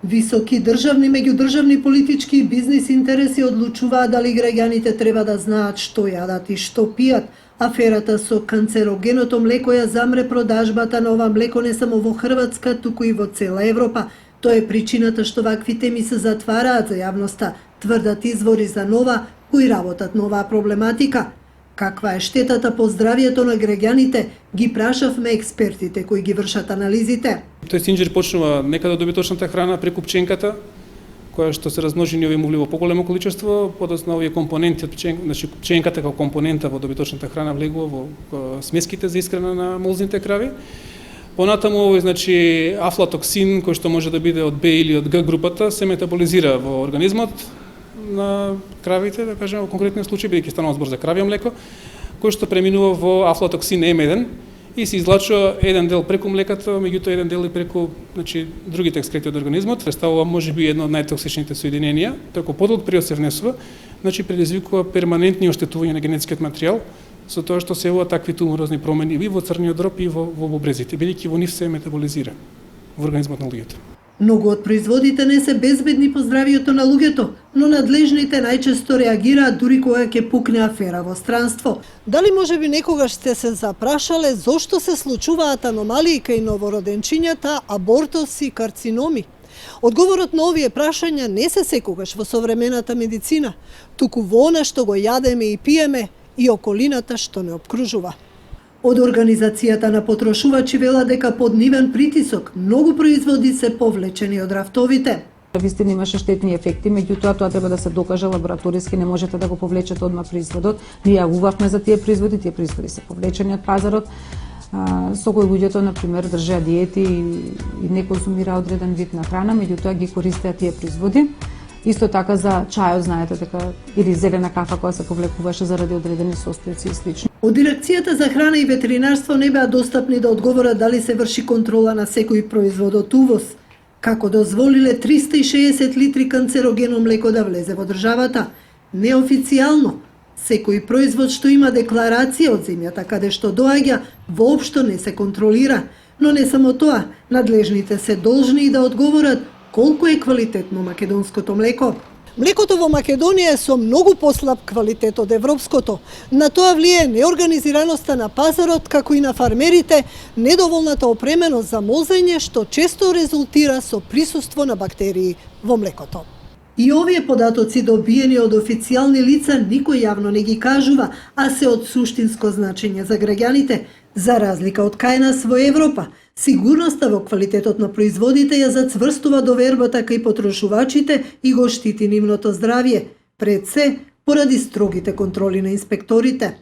Високи државни, меѓудржавни политички и бизнис интереси одлучуваат дали граѓаните треба да знаат што јадат и што пијат. Аферата со канцерогеното млеко ја замре продажбата на ова млеко не само во Хрватска, туку и во цела Европа. Тоа е причината што вакви теми се затвараат за јавноста, тврдат извори за Нова, кои работат на оваа проблематика. Каква е штетата по здравието на граѓаните, ги прашавме експертите кои ги вршат анализите. Тој синџир почнува некаде од добиточната храна преку пченката, која што се размножи овие мугли во поголемо количество, подоцна овие компоненти од пченката, значи пченката како компонента во добиточната храна влегува во смеските за исхрана на молзните крави. Понатаму овој значи афлатоксин кој што може да биде од Б или од Г групата се метаболизира во организмот на кравите, да кажеме во конкретниот случај, бидејќи станува збор за кравје млеко, кој што преминува во афлатоксин М1 и се излачува еден дел преку млекото, меѓутоа еден дел и преку значи другите екскрети од организмот. Представува можеби едно од најтоксичните соединенија, тоеку подолг период се внесува, значи предизвикува перманентни оштетувања на генетскиот материјал, со тоа што се явуваат такви туморозни промени и во црниот дроб и во бубрезите, бидејќи во нив се метаболизира во организмот на луѓето. Многу од производите не се безбедни по здравието на луѓето, но надлежните најчесто реагираат дури кога ќе пукне афера во странство. Дали можеби некогаш сте се запрашале зошто се случуваат аномалии кај новороденчињата, абортоси и карциноми? Одговорот на овие прашања не се секогаш во современата медицина, туку во она што го јадеме и пиеме и околината што не обкружува. Од Организацијата на потрошувачи вела дека под нивен притисок многу производи се повлечени од рафтовите. Вистина имаше штетни ефекти, меѓутоа тоа треба да се докаже лабораториски, не можете да го повлечете одма производот. Ние јавувавме за тие производи се повлечени од пазарот, со кои луѓето, например, држеа диети и не консумира одреден вид на храна, меѓутоа ги користеа тие производи. Исто така за чајот, знаете дека, или зелена кафа која се повлекуваше заради одредени состојци и слично. Од Дирекцијата за храна и ветеринарство не беа достапни да одговорат дали се врши контрола на секој производ од увоз. Како дозволиле 360 литри канцерогено млеко да влезе во државата? Неофицијално. Секој производ што има декларација од земјата каде што доаѓа, воопшто не се контролира. Но не само тоа, надлежните се должни и да одговорат колку е квалитетно македонското млеко. Млекото во Македонија е со многу послаб квалитет од европското. На тоа влие неорганизираноста на пазарот, како и на фармерите, недоволната опременост за молзење, што често резултира со присуство на бактерии во млекото. И овие податоци добиени од официјални лица никој јавно не ги кажува, а се од суштинско значење за граѓаните. За разлика од кај нас во Европа, сигурноста во квалитетот на производите ја зацврстува довербата кај потрошувачите и го штити нивното здравје, пред се поради строгите контроли на инспекторите.